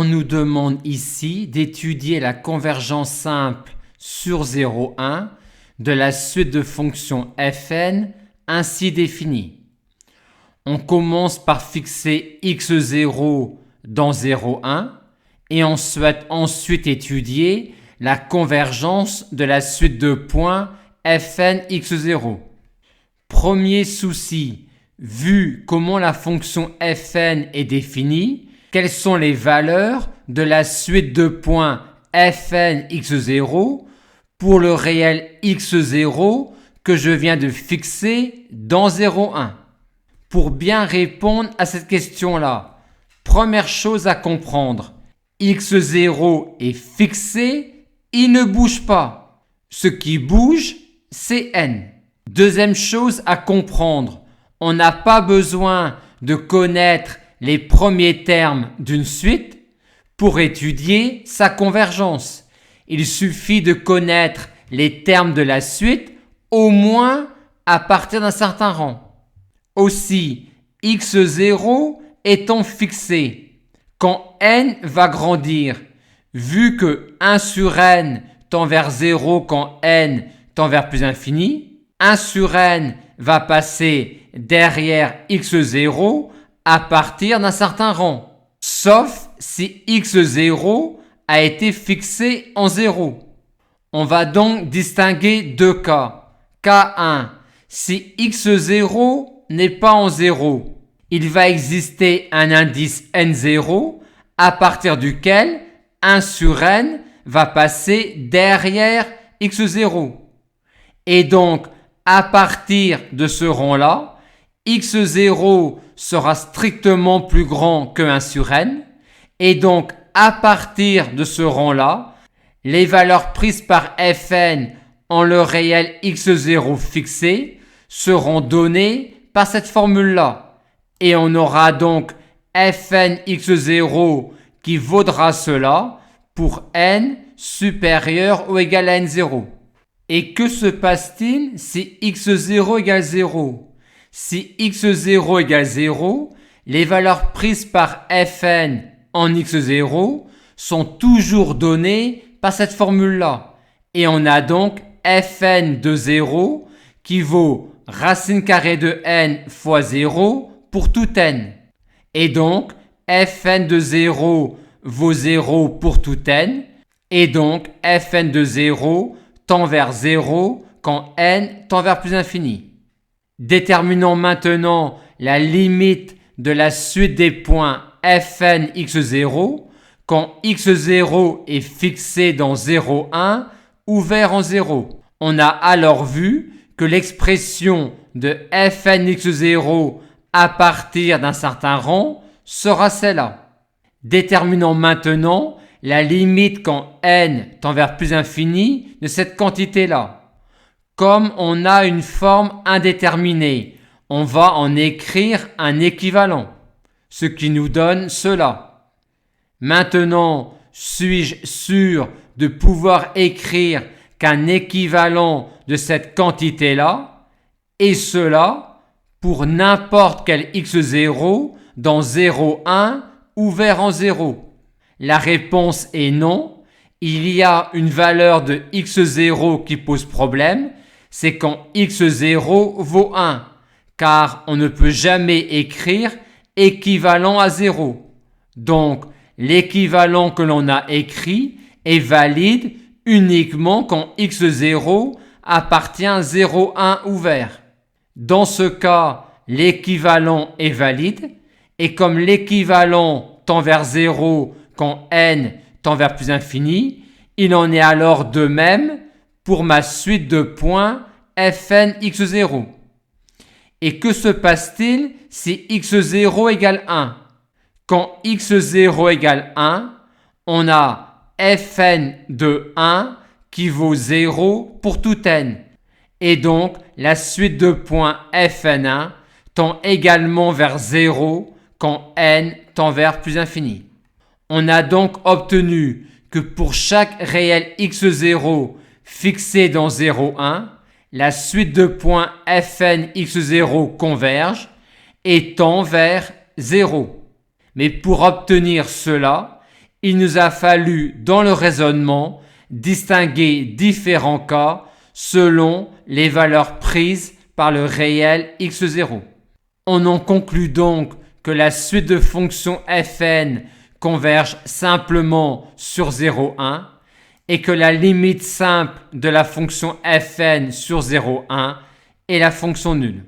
On nous demande ici d'étudier la convergence simple sur 0, 1 de la suite de fonctions fn ainsi définie. On commence par fixer x0 dans 0, 1 et on souhaite ensuite étudier la convergence de la suite de points fn x0. Premier souci, vu comment la fonction fn est définie, quelles sont les valeurs de la suite de points fn x0 pour le réel x0 que je viens de fixer dans 0, 1. Pour bien répondre à cette question-là, première chose à comprendre, x0 est fixé, il ne bouge pas. Ce qui bouge, c'est n. Deuxième chose à comprendre, on n'a pas besoin de connaître les premiers termes d'une suite pour étudier sa convergence. Il suffit de connaître les termes de la suite au moins à partir d'un certain rang. Aussi, x0 étant fixé, quand n va grandir, vu que 1 sur n tend vers 0 quand n tend vers plus infini, 1 sur n va passer derrière x0 à partir d'un certain rang, sauf si x0 a été fixé en 0. On va donc distinguer deux cas. Cas 1, si x0 n'est pas en 0, il va exister un indice n0 à partir duquel 1 sur n va passer derrière x0. Et donc, à partir de ce rang-là, x0 sera strictement plus grand que 1 sur n. Et donc, à partir de ce rang-là, les valeurs prises par fn en le réel x0 fixé seront données par cette formule-là. Et on aura donc fn x0 qui vaudra cela pour n supérieur ou égal à n0. Et que se passe-t-il si x0 égale 0 ? Si x0 égale 0, les valeurs prises par fn en x0 sont toujours données par cette formule-là. Et on a donc fn de 0 qui vaut racine carrée de n fois 0 pour tout n. Et donc, fn de 0 vaut 0 pour tout n. Et donc, fn de 0 tend vers 0 quand n tend vers plus infini. Déterminons maintenant la limite de la suite des points fn x0 quand x0 est fixé dans 0, 1 ouvert en 0. On a alors vu que l'expression de fn x0 à partir d'un certain rang sera celle-là. Déterminons maintenant la limite quand n tend vers plus infini de cette quantité-là. Comme on a une forme indéterminée, on va en écrire un équivalent, ce qui nous donne cela. Maintenant, suis-je sûr de pouvoir écrire qu'un équivalent de cette quantité-là, et cela pour n'importe quel x0 dans 0, 1 ouvert en 0? La réponse est non. Il y a une valeur de x0 qui pose problème, c'est quand x0 vaut 1, car on ne peut jamais écrire équivalent à 0. Donc, l'équivalent que l'on a écrit est valide uniquement quand x0 appartient à 0, 1 ouvert. Dans ce cas, l'équivalent est valide, et comme l'équivalent tend vers 0 quand n tend vers plus infini, il en est alors de même pour ma suite de points fn x0. Et que se passe-t-il si x0 égale 1 ? Quand x0 égale 1, on a fn de 1 qui vaut 0 pour tout n. Et donc, la suite de points fn1 tend également vers 0 quand n tend vers plus infini. On a donc obtenu que pour chaque réel x0 fixé dans 0, 1, la suite de points fn x0 converge et tend vers 0. Mais pour obtenir cela, Il nous a fallu, dans le raisonnement, distinguer différents cas selon les valeurs prises par le réel x0. On en conclut donc que la suite de fonctions fn converge simplement sur 0,1 et que la limite simple de la fonction fn sur 0,1 est la fonction nulle.